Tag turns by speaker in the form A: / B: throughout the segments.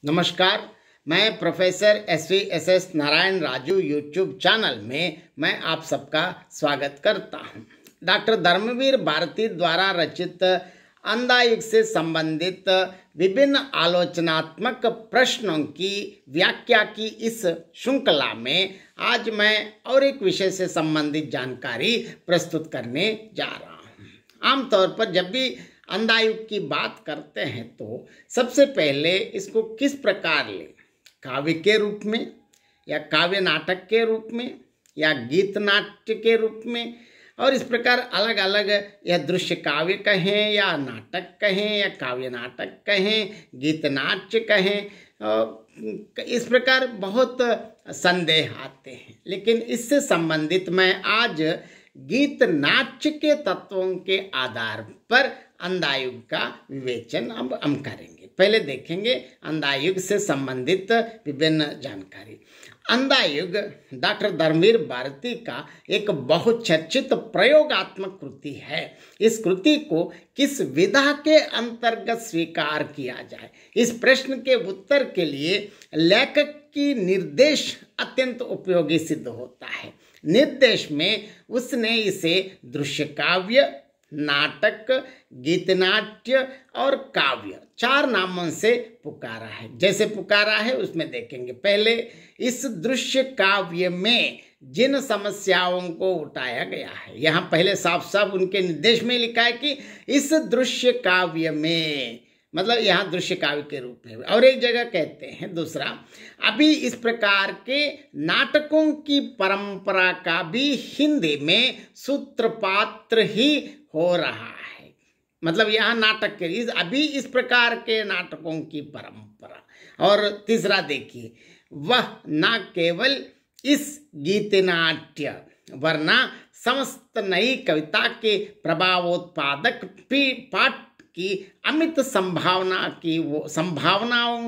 A: नमस्कार। मैं professor S Narayan Raju YouTube channel में मैं आप सबका स्वागत करता हूं। डॉक्टर धर्मवीर भारती द्वारा रचित अंधा युग से संबंधित विभिन्न आलोचनात्मक प्रश्नों की व्याख्या की इस श्रृंखला में आज मैं और एक विषय से संबंधित जानकारी प्रस्तुत करने जा रहा हूं। आमतौर पर जब भी अंधा युग की बात करते हैं तो सबसे पहले इसको किस प्रकार लें, काव्य के रूप में या काव्य नाटक के रूप में या गीत नाट्य के रूप में, और इस प्रकार अलग अलग यह दृश्य काव्य कहें या नाटक कहें या काव्य नाटक कहें, गीत नाट्य कहें, इस प्रकार बहुत संदेह आते हैं। लेकिन इससे संबंधित मैं आज गीत नाट्य के तत्वों के आधार पर अंधा युग का विवेचन अब हम करेंगे। पहले देखेंगे अंधा युग से संबंधित विभिन्न जानकारी। अंधा युग डॉक्टर धर्मवीर भारती का एक बहुचर्चित प्रयोगात्मक कृति है। इस कृति को किस विधा के अंतर्गत स्वीकार किया जाए, इस प्रश्न के उत्तर के लिए लेखक की निर्देश अत्यंत उपयोगी सिद्ध होता है। निर्देश में उसने इसे दृश्य काव्य, नाटक, गीतनाट्य और काव्य 4 नामों से पुकारा है। जैसे पुकारा है उसमें देखेंगे। पहले इस दृश्य काव्य में जिन समस्याओं को उठाया गया है, यहाँ पहले साफ साफ उनके निर्देश में लिखा है कि इस दृश्य काव्य में, मतलब यहाँ दृश्य काव्य के रूप में। और एक जगह कहते हैं दूसरा, अभी इस प्रकार के नाटकों की परंपरा का भी हिंदी में सूत्रपात्र ही हो रहा है। मतलब यहाँ नाटक के अभी इस प्रकार के नाटकों की परंपरा। और तीसरा देखिए, वह न केवल इस गीत नाट्य वरना समस्त नई कविता के प्रभावोत्पादक पाठ की अमित संभावनाओं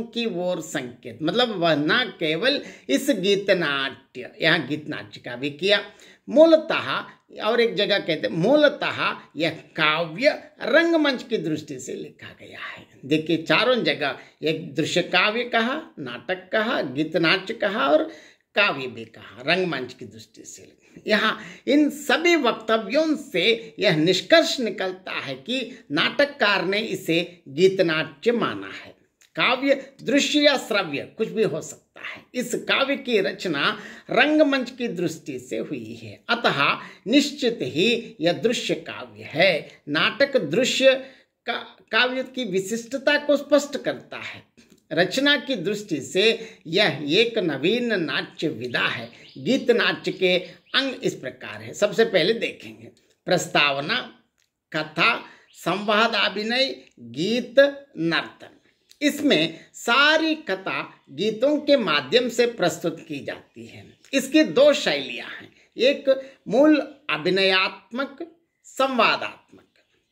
A: की ओर संकेत। मतलब वह न केवल इस गीत नाट्य, यहाँ गीत नाट्य का भी किया, मूलतः, और एक जगह कहते हैं मूलतः यह काव्य रंगमंच की दृष्टि से लिखा गया है। देखिए चारों जगह एक दृश्य काव्य कहा, नाटक कहा, गीत नाट्य कहा और काव्य भी कहा, रंगमंच की दृष्टि से। यहाँ इन सभी वक्तव्यों से यह निष्कर्ष निकलता है कि नाटककार ने इसे गीत नाट्य माना है। काव्य दृश्य या श्रव्य कुछ भी हो सकता है। इस काव्य की रचना रंगमंच की दृष्टि से हुई है, अतः निश्चित ही यह दृश्य काव्य है। नाटक दृश्य काव्य की विशिष्टता को स्पष्ट करता है। रचना की दृष्टि से यह एक नवीन नाट्य विधा है। गीत नाट्य के अंग इस प्रकार है। सबसे पहले देखेंगे प्रस्तावना, कथा, संवाद, अभिनय, गीत, नर्तन। इसमें सारी कथा गीतों के माध्यम से प्रस्तुत की जाती है। इसकी 2 शैलियां हैं, एक मूल अभिनयात्मक, संवादात्मक।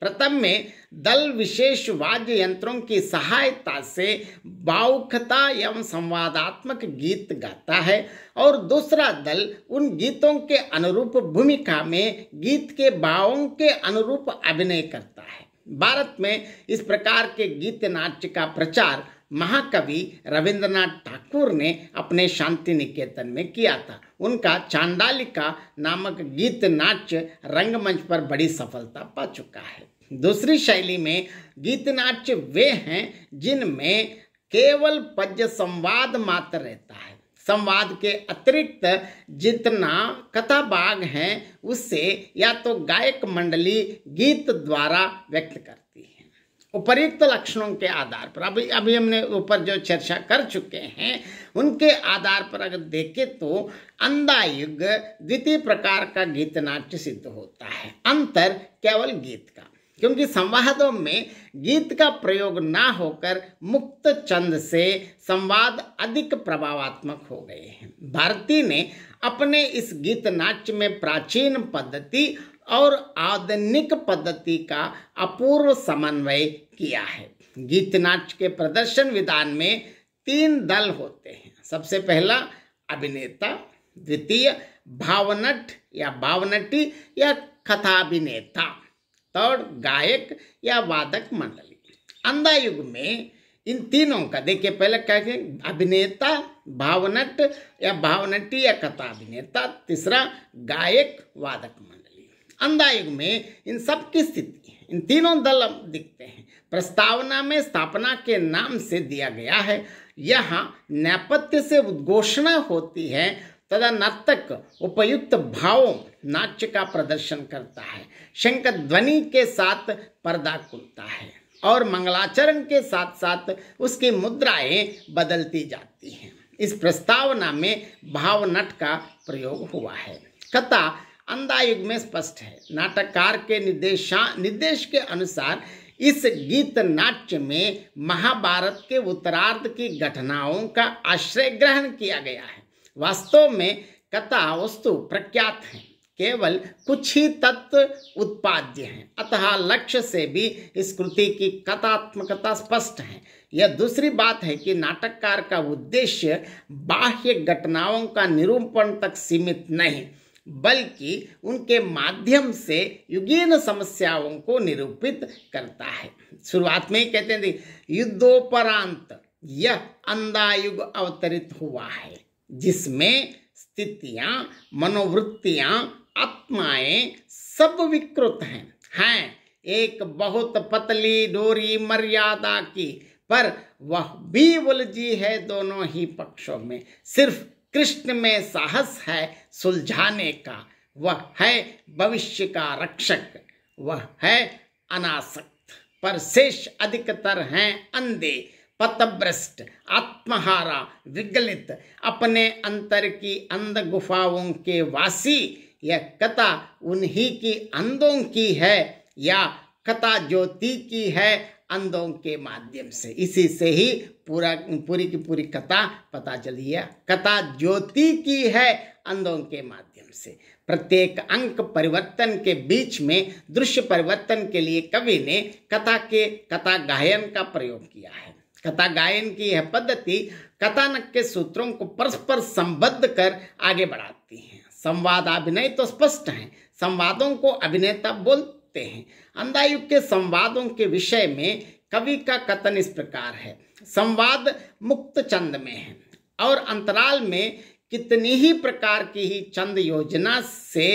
A: प्रथम में दल विशेष वाद्य यंत्रों की सहायता से भावुकता एवं संवादात्मक गीत गाता है और दूसरा दल उन गीतों के अनुरूप भूमिका में गीत के भावों के अनुरूप अभिनय करता है। भारत में इस प्रकार के गीत नाट्य का प्रचार महाकवि रविंद्रनाथ ठाकुर ने अपने शांति निकेतन में किया था। उनका चांडालिका नामक गीत नाट्य रंगमंच पर बड़ी सफलता पा चुका है। दूसरी शैली में गीत नाट्य वे हैं जिनमें केवल पद्य संवाद मात्र रहता है। संवाद के अतिरिक्त जितना कथा भाग हैं उससे या तो गायक मंडली गीत द्वारा व्यक्त करती है। उपर्युक्त लक्षणों के आधार पर अभी हमने ऊपर जो चर्चा कर चुके हैं उनके आधार पर अगर देखें तो अंधा युग द्वितीय प्रकार का गीत नाट्य सिद्ध होता है। अंतर केवल गीत का, क्योंकि संवादों में गीत का प्रयोग ना होकर मुक्त छंद से संवाद अधिक प्रभावात्मक हो गए हैं। भारती ने अपने इस गीत नाट्य में प्राचीन पद्धति और आधुनिक पद्धति का अपूर्व समन्वय किया है। गीत नाट्य के प्रदर्शन विधान में 3 दल होते हैं। सबसे पहला अभिनेता, द्वितीय भावनट या भावनटी या कथाभिनेता, 3rd गायक या वादक मंडली। अंधा युग में इन तीनों का देखिए, पहले कहेंगे अभिनेता, भावनट या भावनटी या कथा अभिनेता, तीसरा गायक वादक मंडली। अंधा युग में इन सब की स्थिति है। इन तीनों दल दिखते हैं। प्रस्तावना में स्थापना के नाम से दिया गया है। यहाँ नेपथ्य से उद्घोषणा होती है तथा नर्तक उपयुक्त भावों नाट्य का प्रदर्शन करता है। शंख ध्वनि के साथ पर्दा खुलता है और मंगलाचरण के साथ साथ उसकी मुद्राएं बदलती जाती हैं। इस प्रस्तावना में भावनट का प्रयोग हुआ है। कथा अंधा युग में स्पष्ट है। नाटककार के निर्देश के अनुसार इस गीत नाट्य में महाभारत के उत्तरार्ध की घटनाओं का आश्रय ग्रहण किया गया है। वास्तव में कथा वस्तु प्रख्यात हैं, केवल कुछ ही तत्व उत्पाद्य हैं, अतः लक्ष्य से भी इस कृति की कथात्मकता स्पष्ट है। यह दूसरी बात है कि नाटककार का उद्देश्य बाह्य घटनाओं का निरूपण तक सीमित नहीं, बल्कि उनके माध्यम से युगीन समस्याओं को निरूपित करता है। शुरुआत में ही कहते हैं युद्धोपरांत यह अंधा युग अवतरित हुआ है, जिसमें स्थितियां, मनोवृत्तियां, आत्माएं सब विकृत हैं। एक बहुत पतली डोरी मर्यादा की, पर वह भी उलझी है दोनों ही पक्षों में। सिर्फ कृष्ण में साहस है सुलझाने का। वह है भविष्य का रक्षक, वह है अनासक्त, पर शेष अधिकतर हैं अंधे, पथभ्रष्ट, आत्महारा, विगलित, अपने अंतर की अंध गुफाओं के वासी। यह कथा उन्हीं की अंधों की है या कथा ज्योति की है अंधों के माध्यम से। इसी से ही पूरी की पूरी कथा पता चली है। कथा ज्योति की है अंधों के माध्यम से। प्रत्येक अंक परिवर्तन के बीच में दृश्य परिवर्तन के लिए कवि ने कथा गायन का प्रयोग किया है। कथा गायन की यह पद्धति कथानक के सूत्रों को परस्पर संबद्ध कर आगे बढ़ाती है। संवाद अभिनय तो स्पष्ट है, संवादों को अभिनेता बोलते हैं। अंधा युग के संवादों के विषय में कवि का कथन इस प्रकार है। संवाद मुक्त छंद में है और अंतराल में कितनी ही प्रकार की ही छंद योजना से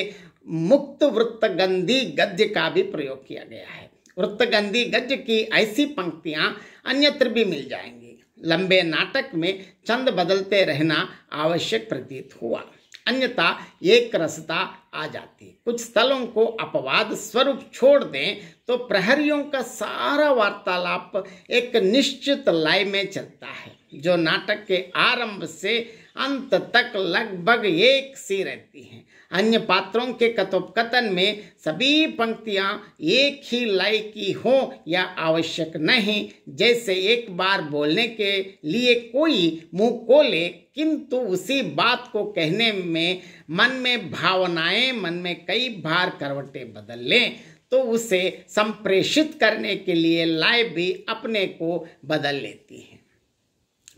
A: मुक्त वृत्तगंधी गद्य का भी प्रयोग किया गया है। वृत्तगंधी गद्य की ऐसी पंक्तियां अन्यत्र भी मिल जाएंगी। लंबे नाटक में छंद बदलते रहना आवश्यक प्रतीत हुआ, अन्यथा एक रसता आ जाती। कुछ स्थलों को अपवाद स्वरूप छोड़ दें तो प्रहरियों का सारा वार्तालाप एक निश्चित लय में चलता है, जो नाटक के आरंभ से अंत तक लगभग एक सी रहती हैं। अन्य पात्रों के कथोपकथन में सभी पंक्तियां एक ही लय की हों या आवश्यक नहीं। जैसे एक बार बोलने के लिए कोई मुंह खोले, किंतु उसी बात को कहने में मन में भावनाएं मन में कई बार करवटें बदल लें, तो उसे संप्रेषित करने के लिए लय भी अपने को बदल लेती है।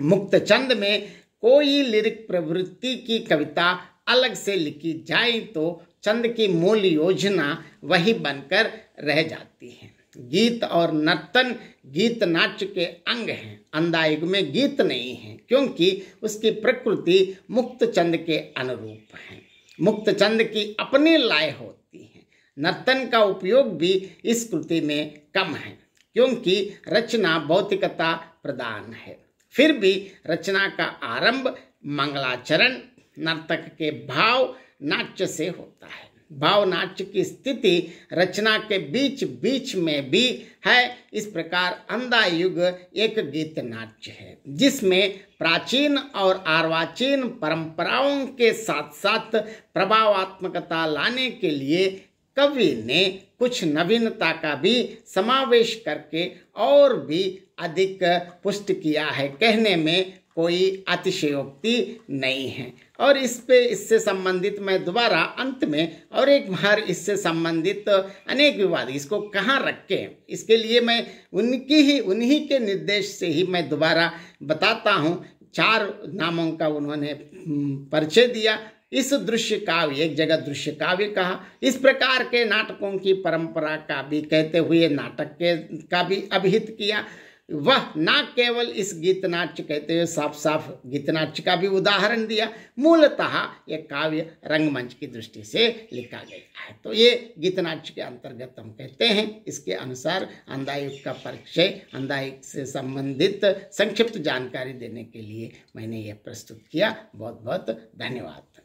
A: मुक्त छंद में कोई लिरिक प्रवृत्ति की कविता अलग से लिखी जाए तो छंद की मूल योजना वही बनकर रह जाती है। गीत और नर्तन गीत नाट्य के अंग हैं। अंधा युग में गीत नहीं है, क्योंकि उसकी प्रकृति मुक्त छंद के अनुरूप है। मुक्त छंद की अपनी लय होती है। नर्तन का उपयोग भी इस कृति में कम है, क्योंकि रचना भौतिकता प्रदान है। फिर भी रचना का आरंभ मंगलाचरण नर्तक के भाव नाट्य से होता है। भाव नाट्य की स्थिति रचना के बीच बीच में भी है। इस प्रकार अंधा युग एक गीत नाट्य है, जिसमें प्राचीन और अर्वाचीन परंपराओं के साथ साथ प्रभावात्मकता लाने के लिए कवि ने कुछ नवीनता का भी समावेश करके और भी अधिक पुष्ट किया है। कहने में कोई अतिशयोक्ति नहीं है। और इससे संबंधित मैं दोबारा अंत में और एक बार इससे संबंधित अनेक विवाद इसको कहाँ रखें, इसके लिए मैं उन्हीं के निर्देश से ही मैं दोबारा बताता हूँ। 4 नामों का उन्होंने परिचय दिया। इस दृश्य काव्य, एक जगह दृश्य काव्य कहा। इस प्रकार के नाटकों की परंपरा का भी कहते हुए नाटक का भी अभिहित किया। वह न केवल इस गीत नाट्य कहते हुए साफ साफ गीत नाट्य का भी उदाहरण दिया, मूलतः यह काव्य रंगमंच की दृष्टि से लिखा गया है। तो ये गीत नाट्य के अंतर्गत हम कहते हैं। इसके अनुसार अंधा युग का परिचय, अंधा युग से संबंधित संक्षिप्त जानकारी देने के लिए मैंने यह प्रस्तुत किया। बहुत बहुत धन्यवाद।